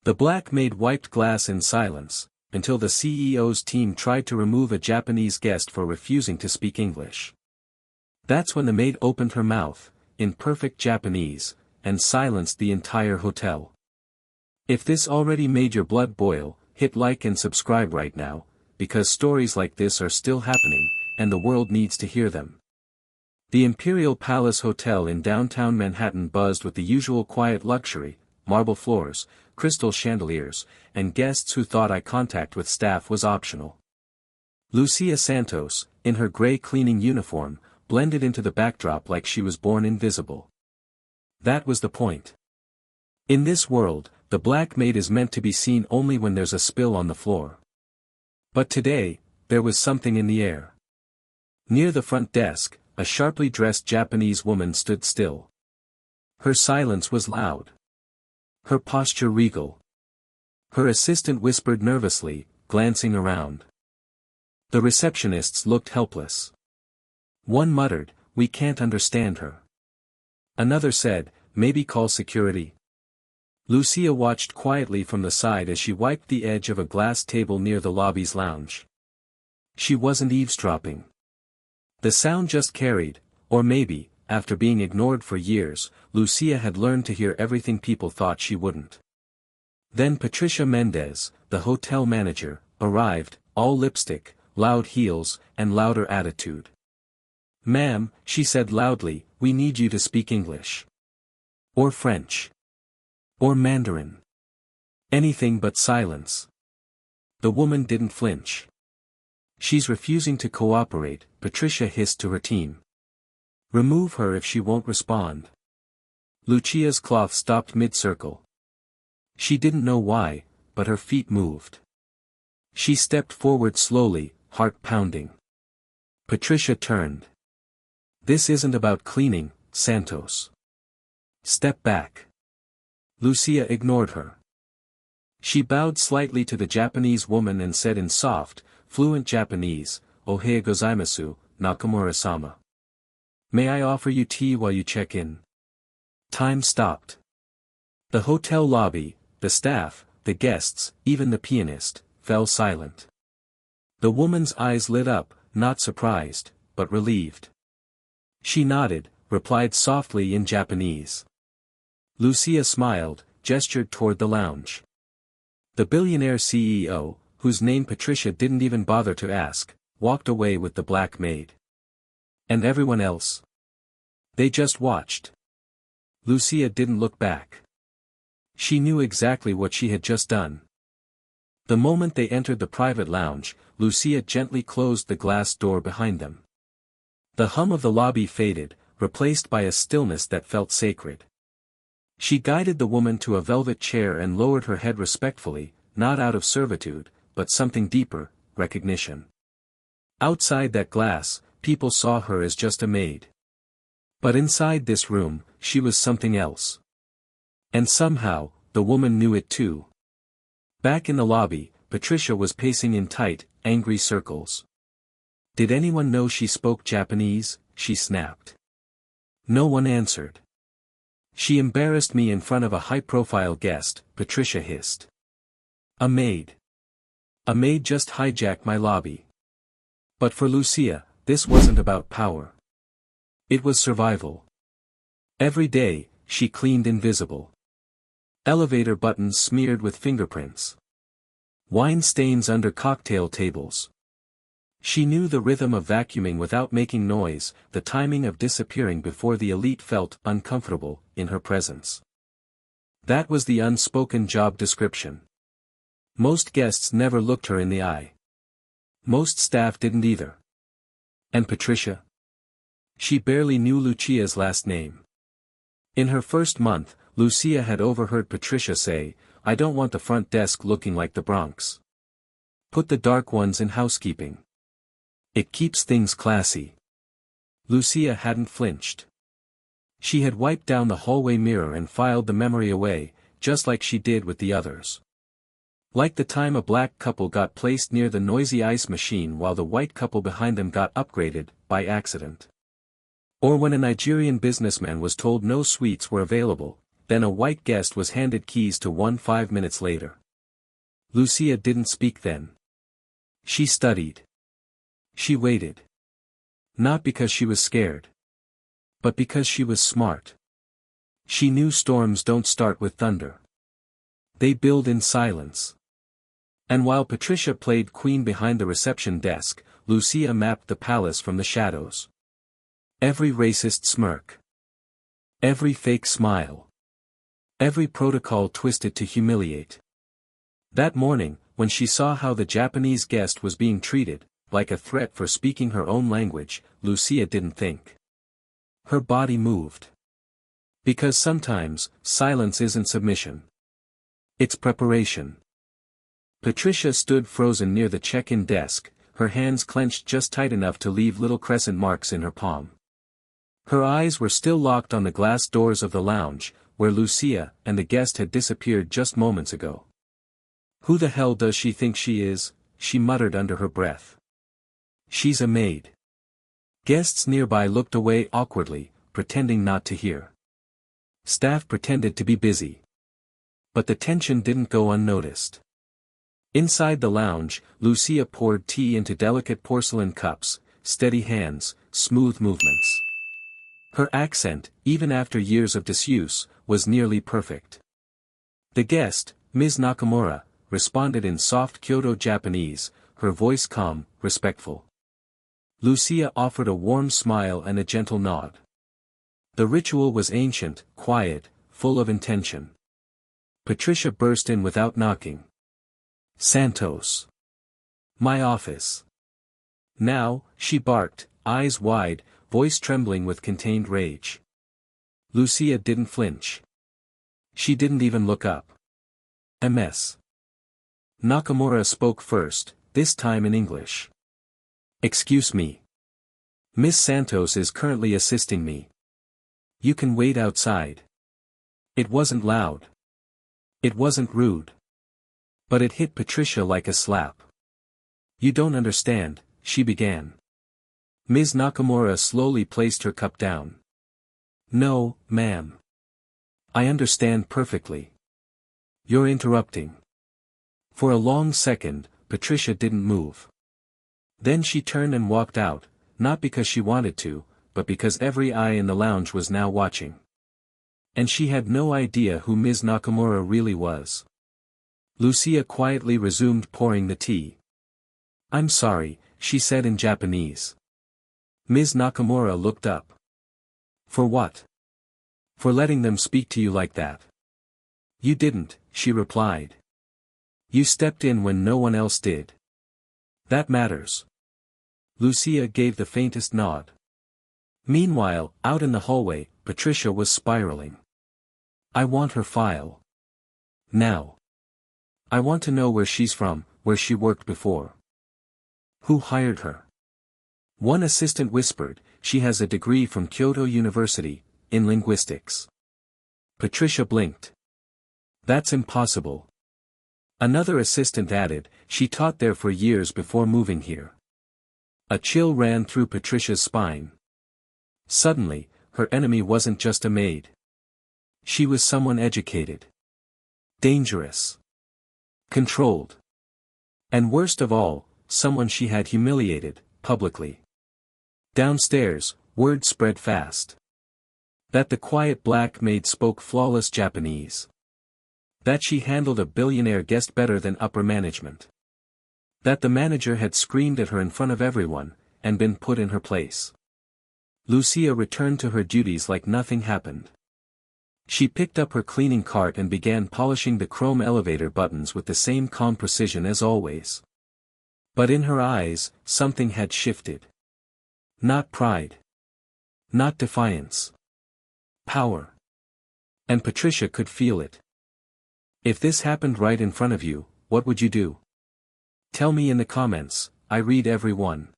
The black maid wiped glass in silence, until the CEO's team tried to remove a Japanese guest for refusing to speak English. That's when the maid opened her mouth, in perfect Japanese, and silenced the entire hotel. If this already made your blood boil, hit like and subscribe right now, because stories like this are still happening, and the world needs to hear them. The Imperial Palace Hotel in downtown Manhattan buzzed with the usual quiet luxury, marble floors, crystal chandeliers, and guests who thought eye contact with staff was optional. Lucia Santos, in her gray cleaning uniform, blended into the backdrop like she was born invisible. That was the point. In this world, the black maid is meant to be seen only when there's a spill on the floor. But today, there was something in the air. Near the front desk, a sharply dressed Japanese woman stood still. Her silence was loud. Her posture regal. Her assistant whispered nervously, glancing around. The receptionists looked helpless. One muttered, "We can't understand her." Another said, "Maybe call security." Lucia watched quietly from the side as she wiped the edge of a glass table near the lobby's lounge. She wasn't eavesdropping. The sound just carried, or maybe, after being ignored for years, Lucia had learned to hear everything people thought she wouldn't. Then Patricia Mendez, the hotel manager, arrived, all lipstick, loud heels, and louder attitude. "Ma'am," she said loudly, "we need you to speak English. Or French. Or Mandarin. Anything but silence." The woman didn't flinch. "She's refusing to cooperate," Patricia hissed to her team. "Remove her if she won't respond." Lucia's cloth stopped mid-circle. She didn't know why, but her feet moved. She stepped forward slowly, heart pounding. Patricia turned. "This isn't about cleaning, Santos. Step back." Lucia ignored her. She bowed slightly to the Japanese woman and said in soft, fluent Japanese, "Ohayou gozaimasu, Nakamura-sama. May I offer you tea while you check in?" Time stopped. The hotel lobby, the staff, the guests, even the pianist, fell silent. The woman's eyes lit up, not surprised, but relieved. She nodded, replied softly in Japanese. Lucia smiled, gestured toward the lounge. The billionaire CEO, whose name Patricia didn't even bother to ask, walked away with the black maid. And everyone else? They just watched. Lucia didn't look back. She knew exactly what she had just done. The moment they entered the private lounge, Lucia gently closed the glass door behind them. The hum of the lobby faded, replaced by a stillness that felt sacred. She guided the woman to a velvet chair and lowered her head respectfully, not out of servitude, but something deeper, recognition. Outside that glass, people saw her as just a maid. But inside this room, she was something else. And somehow, the woman knew it too. Back in the lobby, Patricia was pacing in tight, angry circles. "Did anyone know she spoke Japanese?" she snapped. No one answered. "She embarrassed me in front of a high-profile guest," Patricia hissed. A maid. A maid just hijacked my lobby. But for Lucia, this wasn't about power. It was survival. Every day, she cleaned invisible. Elevator buttons smeared with fingerprints. Wine stains under cocktail tables. She knew the rhythm of vacuuming without making noise, the timing of disappearing before the elite felt uncomfortable in her presence. That was the unspoken job description. Most guests never looked her in the eye. Most staff didn't either. And Patricia? She barely knew Lucia's last name. In her first month, Lucia had overheard Patricia say, "I don't want the front desk looking like the Bronx. Put the dark ones in housekeeping. It keeps things classy." Lucia hadn't flinched. She had wiped down the hallway mirror and filed the memory away, just like she did with the others. Like the time a black couple got placed near the noisy ice machine while the white couple behind them got upgraded, by accident. Or when a Nigerian businessman was told no suites were available, then a white guest was handed keys to one 5 minutes later. Lucia didn't speak then. She studied. She waited. Not because she was scared. But because she was smart. She knew storms don't start with thunder. They build in silence. And while Patricia played queen behind the reception desk, Lucia mapped the palace from the shadows. Every racist smirk. Every fake smile. Every protocol twisted to humiliate. That morning, when she saw how the Japanese guest was being treated, like a threat for speaking her own language, Lucia didn't think. Her body moved. Because sometimes, silence isn't submission. It's preparation. Patricia stood frozen near the check-in desk, her hands clenched just tight enough to leave little crescent marks in her palm. Her eyes were still locked on the glass doors of the lounge, where Lucia and the guest had disappeared just moments ago. "Who the hell does she think she is?" she muttered under her breath. "She's a maid." Guests nearby looked away awkwardly, pretending not to hear. Staff pretended to be busy. But the tension didn't go unnoticed. Inside the lounge, Lucia poured tea into delicate porcelain cups, steady hands, smooth movements. Her accent, even after years of disuse, was nearly perfect. The guest, Ms. Nakamura, responded in soft Kyoto Japanese, her voice calm, respectful. Lucia offered a warm smile and a gentle nod. The ritual was ancient, quiet, full of intention. Patricia burst in without knocking. "Santos. My office." "Now," she barked, eyes wide, voice trembling with contained rage. Lucia didn't flinch. She didn't even look up. "MS." Nakamura spoke first, this time in English. "Excuse me. Miss Santos is currently assisting me. You can wait outside." It wasn't loud. It wasn't rude. But it hit Patricia like a slap. "You don't understand," she began. Ms. Nakamura slowly placed her cup down. "No, ma'am. I understand perfectly. You're interrupting." For a long second, Patricia didn't move. Then she turned and walked out, not because she wanted to, but because every eye in the lounge was now watching. And she had no idea who Ms. Nakamura really was. Lucia quietly resumed pouring the tea. "I'm sorry," she said in Japanese. Ms. Nakamura looked up. "For what?" "For letting them speak to you like that." "You didn't," she replied. "You stepped in when no one else did. That matters." Lucia gave the faintest nod. Meanwhile, out in the hallway, Patricia was spiraling. "I want her file. Now. I want to know where she's from, where she worked before. Who hired her?" One assistant whispered, "She has a degree from Kyoto University, in linguistics." Patricia blinked. "That's impossible." Another assistant added, "She taught there for years before moving here." A chill ran through Patricia's spine. Suddenly, her enemy wasn't just a maid. She was someone educated. Dangerous. Controlled. And worst of all, someone she had humiliated, publicly. Downstairs, word spread fast. That the quiet black maid spoke flawless Japanese. That she handled a billionaire guest better than upper management. That the manager had screamed at her in front of everyone, and been put in her place. Lucia returned to her duties like nothing happened. She picked up her cleaning cart and began polishing the chrome elevator buttons with the same calm precision as always. But in her eyes, something had shifted. Not pride. Not defiance. Power. And Patricia could feel it. "If this happened right in front of you, what would you do? Tell me in the comments, I read every one.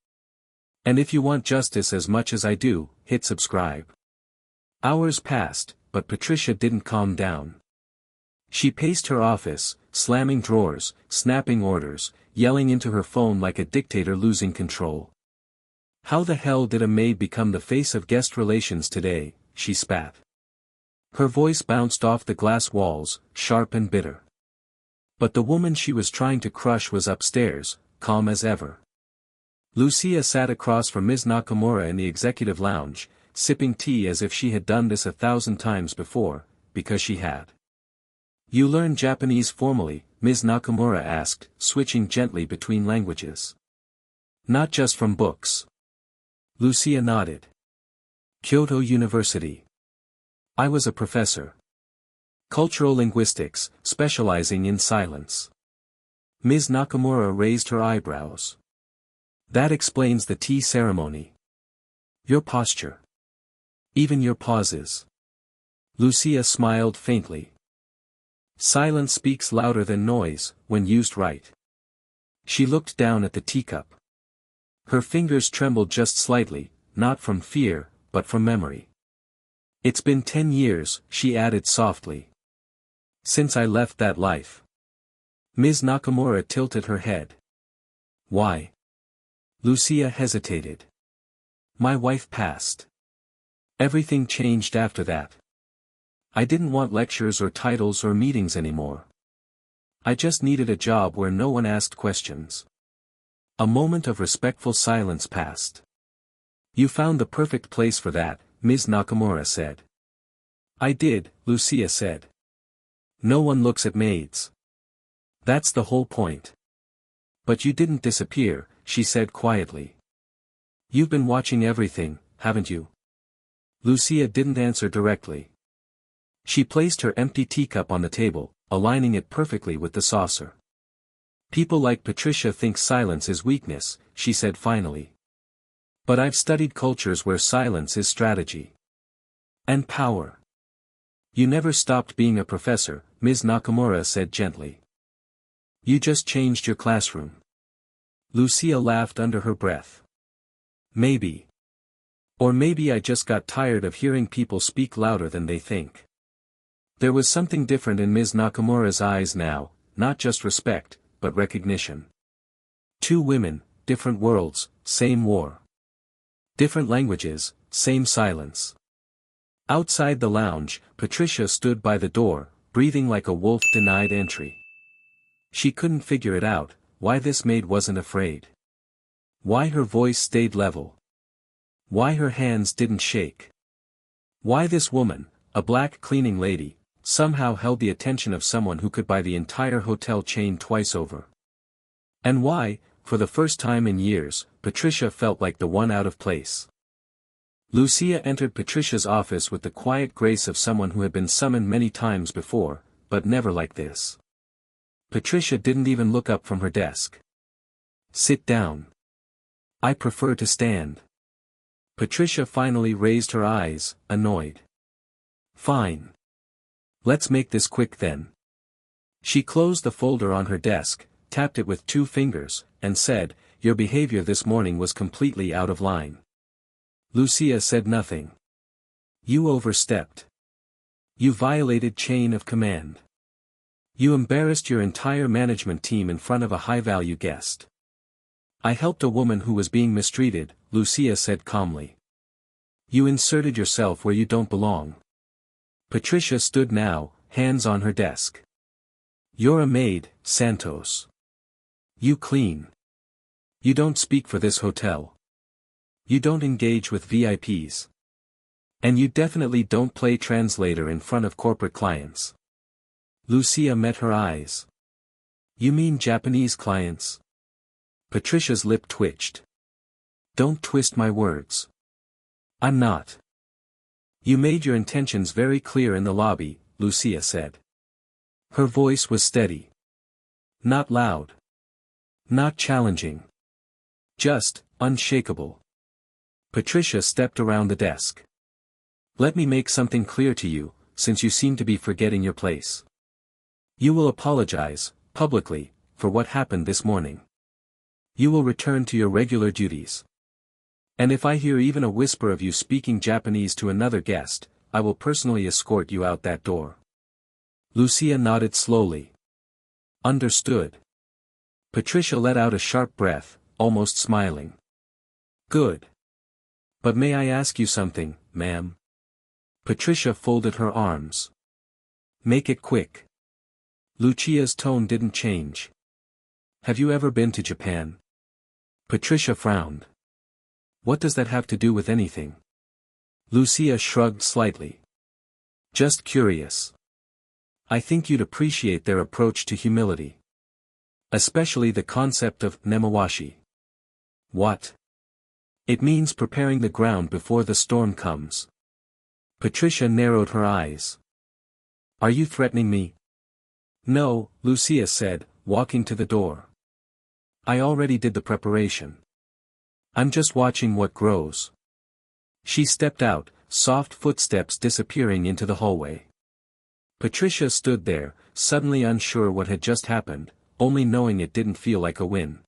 And if you want justice as much as I do, hit subscribe." Hours passed, but Patricia didn't calm down. She paced her office, slamming drawers, snapping orders, yelling into her phone like a dictator losing control. "How the hell did a maid become the face of guest relations today?" she spat. Her voice bounced off the glass walls, sharp and bitter. But the woman she was trying to crush was upstairs, calm as ever. Lucia sat across from Ms. Nakamura in the executive lounge, sipping tea as if she had done this 1,000 times before, because she had. "You learn Japanese formally?" Ms. Nakamura asked, switching gently between languages. "Not just from books." Lucia nodded. "Kyoto University. I was a professor. Cultural linguistics, specializing in silence." Ms. Nakamura raised her eyebrows. "That explains the tea ceremony. Your posture. Even your pauses." Lucia smiled faintly. "Silence speaks louder than noise, when used right." She looked down at the teacup. Her fingers trembled just slightly, not from fear, but from memory. "It's been 10 years, she added softly. "Since I left that life." Ms. Nakamura tilted her head. "Why?" Lucia hesitated. "My wife passed. Everything changed after that. I didn't want lectures or titles or meetings anymore. I just needed a job where no one asked questions." A moment of respectful silence passed. "You found the perfect place for that," Ms. Nakamura said. "I did," Lucia said. "No one looks at maids. That's the whole point." "But you didn't disappear," she said quietly. "You've been watching everything, haven't you?" Lucia didn't answer directly. She placed her empty teacup on the table, aligning it perfectly with the saucer. "People like Patricia think silence is weakness," she said finally. "But I've studied cultures where silence is strategy. And power." "You never stopped being a professor," Ms. Nakamura said gently. "You just changed your classroom." Lucia laughed under her breath. "Maybe. Or maybe I just got tired of hearing people speak louder than they think." There was something different in Ms. Nakamura's eyes now, not just respect, but recognition. Two women, different worlds, same war. Different languages, same silence. Outside the lounge, Patricia stood by the door, breathing like a wolf denied entry. She couldn't figure it out, why this maid wasn't afraid. Why her voice stayed level. Why her hands didn't shake. Why this woman, a black cleaning lady, somehow held the attention of someone who could buy the entire hotel chain twice over. And why, for the first time in years, Patricia felt like the one out of place. Lucia entered Patricia's office with the quiet grace of someone who had been summoned many times before, but never like this. Patricia didn't even look up from her desk. "Sit down." "I prefer to stand." Patricia finally raised her eyes, annoyed. "Fine. Let's make this quick then." She closed the folder on her desk, tapped it with 2 fingers, and said, "Your behavior this morning was completely out of line." Lucia said nothing. "You overstepped. You violated chain of command. You embarrassed your entire management team in front of a high-value guest." "I helped a woman who was being mistreated," Lucia said calmly. "You inserted yourself where you don't belong." Patricia stood now, hands on her desk. "You're a maid, Santos. You clean. You don't speak for this hotel. You don't engage with VIPs. And you definitely don't play translator in front of corporate clients." Lucia met her eyes. "You mean Japanese clients?" Patricia's lip twitched. "Don't twist my words. I'm not." "You made your intentions very clear in the lobby," Lucia said. Her voice was steady. Not loud. Not challenging. Just, unshakable. Patricia stepped around the desk. "Let me make something clear to you, since you seem to be forgetting your place. You will apologize, publicly, for what happened this morning. You will return to your regular duties. And if I hear even a whisper of you speaking Japanese to another guest, I will personally escort you out that door." Lucia nodded slowly. "Understood." Patricia let out a sharp breath, almost smiling. "Good. But may I ask you something, ma'am?" Patricia folded her arms. Make it quick. Lucia's tone didn't change. Have you ever been to Japan? Patricia frowned. What does that have to do with anything? Lucia shrugged slightly. Just curious. I think you'd appreciate their approach to humility. Especially the concept of nemawashi. What? It means preparing the ground before the storm comes. Patricia narrowed her eyes. Are you threatening me? No, Lucia said, walking to the door. I already did the preparation. I'm just watching what grows. She stepped out, soft footsteps disappearing into the hallway. Patricia stood there, suddenly unsure what had just happened, only knowing it didn't feel like a win.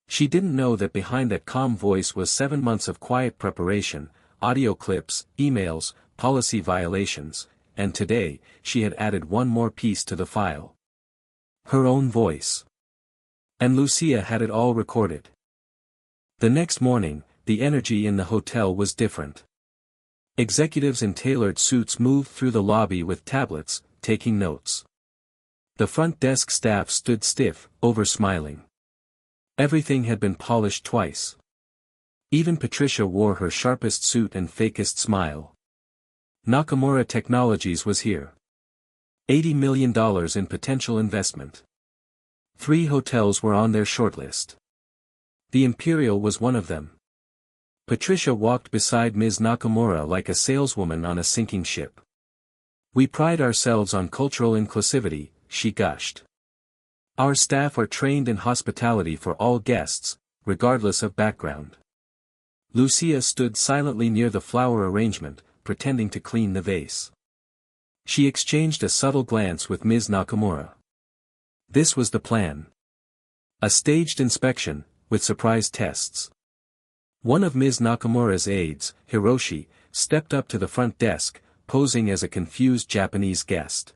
She didn't know that behind that calm voice was 7 months of quiet preparation, audio clips, emails, policy violations, and today, she had added one more piece to the file. Her own voice. And Lucia had it all recorded. The next morning, the energy in the hotel was different. Executives in tailored suits moved through the lobby with tablets, taking notes. The front desk staff stood stiff, over-smiling. Everything had been polished twice. Even Patricia wore her sharpest suit and fakest smile. Nakamura Technologies was here. $80 million in potential investment. 3 hotels were on their shortlist. The Imperial was one of them. Patricia walked beside Ms. Nakamura like a saleswoman on a sinking ship. We pride ourselves on cultural inclusivity, she gushed. Our staff are trained in hospitality for all guests, regardless of background. Lucia stood silently near the flower arrangement, pretending to clean the vase. She exchanged a subtle glance with Ms. Nakamura. This was the plan. A staged inspection, with surprise tests. One of Ms. Nakamura's aides, Hiroshi, stepped up to the front desk, posing as a confused Japanese guest.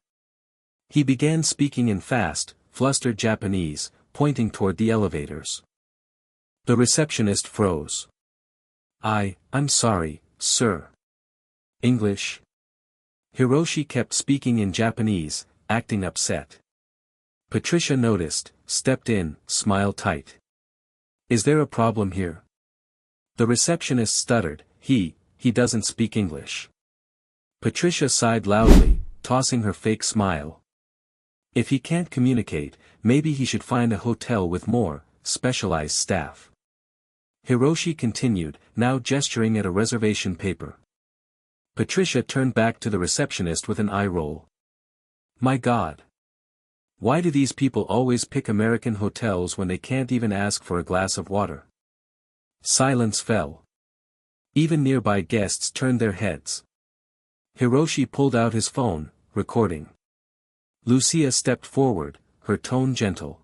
He began speaking in fast, flustered Japanese, pointing toward the elevators. The receptionist froze. I'm sorry, sir. English? Hiroshi kept speaking in Japanese, acting upset. Patricia noticed, stepped in, smiled tight. Is there a problem here? The receptionist stuttered, he doesn't speak English. Patricia sighed loudly, tossing her fake smile. If he can't communicate, maybe he should find a hotel with more, specialized staff. Hiroshi continued, now gesturing at a reservation paper. Patricia turned back to the receptionist with an eye roll. My God! Why do these people always pick American hotels when they can't even ask for a glass of water? Silence fell. Even nearby guests turned their heads. Hiroshi pulled out his phone, recording. Lucia stepped forward, her tone gentle.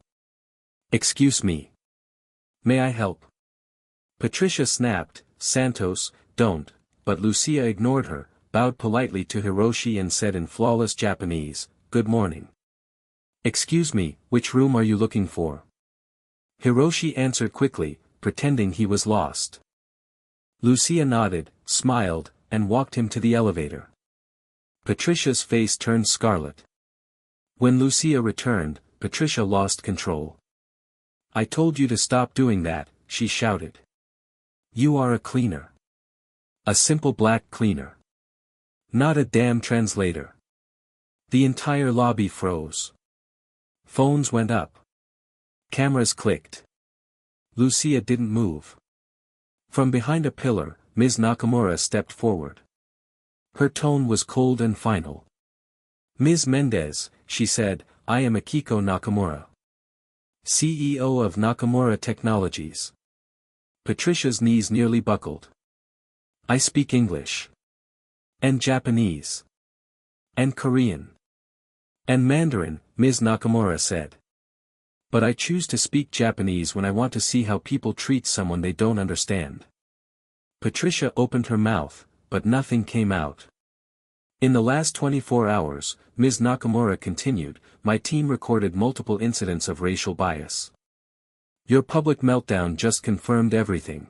Excuse me. May I help? Patricia snapped, Santos, don't, but Lucia ignored her, bowed politely to Hiroshi and said in flawless Japanese, Good morning. Excuse me, which room are you looking for? Hiroshi answered quickly, pretending he was lost. Lucia nodded, smiled, and walked him to the elevator. Patricia's face turned scarlet. When Lucia returned, Patricia lost control. I told you to stop doing that, she shouted. You are a cleaner. A simple black cleaner. Not a damn translator. The entire lobby froze. Phones went up. Cameras clicked. Lucia didn't move. From behind a pillar, Ms. Nakamura stepped forward. Her tone was cold and final. Ms. Mendez, she said, I am Akiko Nakamura, CEO of Nakamura Technologies. Patricia's knees nearly buckled. I speak English. And Japanese. And Korean. And Mandarin, Ms. Nakamura said. But I choose to speak Japanese when I want to see how people treat someone they don't understand. Patricia opened her mouth, but nothing came out. In the last 24 hours, Ms. Nakamura continued, my team recorded multiple incidents of racial bias. Your public meltdown just confirmed everything.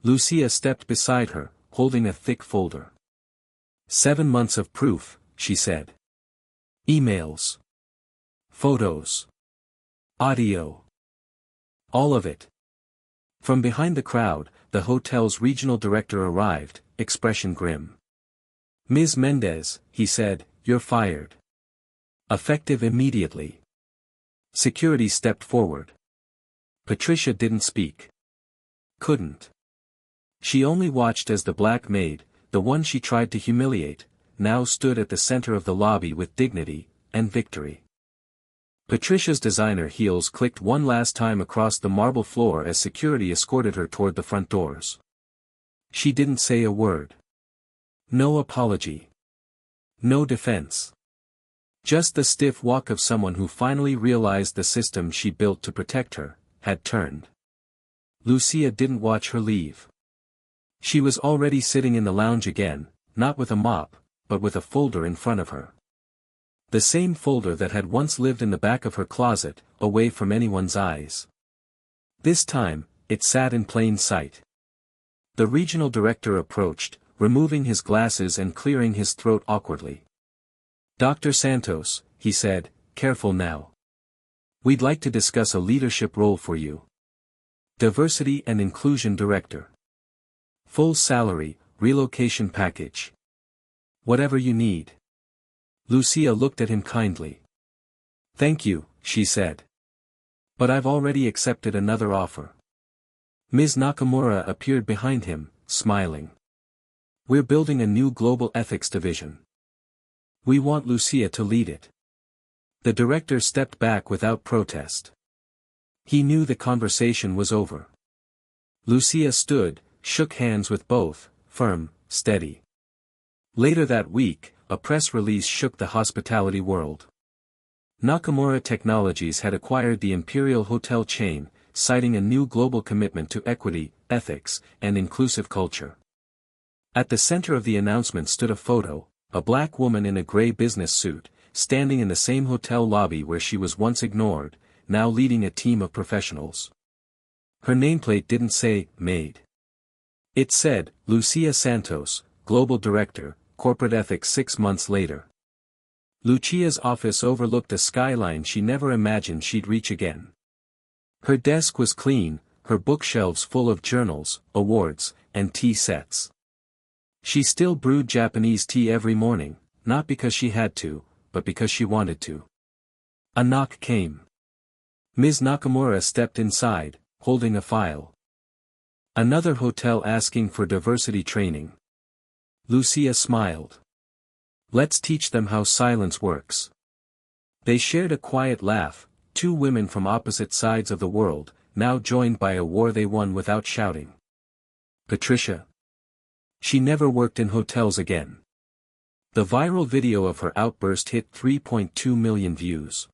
Lucia stepped beside her, holding a thick folder. 7 months of proof, she said. Emails. Photos. Audio. All of it. From behind the crowd, the hotel's regional director arrived, expression grim. Ms. Mendez, he said, you're fired. Effective immediately. Security stepped forward. Patricia didn't speak. Couldn't. She only watched as the black maid, the one she tried to humiliate, now stood at the center of the lobby with dignity and victory. Patricia's designer heels clicked one last time across the marble floor as security escorted her toward the front doors. She didn't say a word. No apology. No defense. Just the stiff walk of someone who finally realized the system she built to protect her had turned. Lucia didn't watch her leave. She was already sitting in the lounge again, not with a mop, but with a folder in front of her. The same folder that had once lived in the back of her closet, away from anyone's eyes. This time, it sat in plain sight. The regional director approached, removing his glasses and clearing his throat awkwardly. Dr. Santos, he said, careful now. We'd like to discuss a leadership role for you. Diversity and Inclusion Director. Full salary, relocation package. Whatever you need. Lucia looked at him kindly. Thank you, she said. But I've already accepted another offer. Ms. Nakamura appeared behind him, smiling. We're building a new global ethics division. We want Lucia to lead it. The director stepped back without protest. He knew the conversation was over. Lucia stood, shook hands with both, firm, steady. Later that week, a press release shook the hospitality world. Nakamura Technologies had acquired the Imperial Hotel chain, citing a new global commitment to equity, ethics, and inclusive culture. At the center of the announcement stood a photo, a black woman in a gray business suit, standing in the same hotel lobby where she was once ignored, now leading a team of professionals. Her nameplate didn't say, Maid. It said, Lucia Santos, Global Director, Corporate Ethics. 6 months later. Lucia's office overlooked a skyline she never imagined she'd reach again. Her desk was clean, her bookshelves full of journals, awards, and tea sets. She still brewed Japanese tea every morning, not because she had to, but because she wanted to. A knock came. Ms. Nakamura stepped inside, holding a file. Another hotel asking for diversity training. Lucia smiled. Let's teach them how silence works. They shared a quiet laugh, two women from opposite sides of the world, now joined by a war they won without shouting. Patricia. She never worked in hotels again. The viral video of her outburst hit 3.2 million views.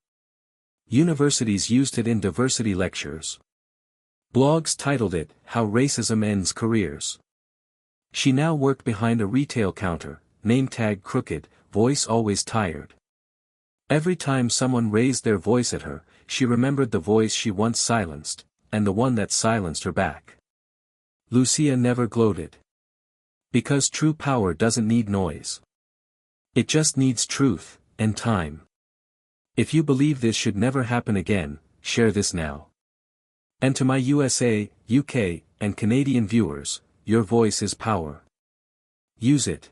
Universities used it in diversity lectures. Blogs titled it, How Racism Ends Careers. She now worked behind a retail counter, name tag crooked, voice always tired. Every time someone raised their voice at her, she remembered the voice she once silenced, and the one that silenced her back. Lucia never gloated. Because true power doesn't need noise. It just needs truth, and time. If you believe this should never happen again, share this now. And to my USA, UK, and Canadian viewers, your voice is power. Use it.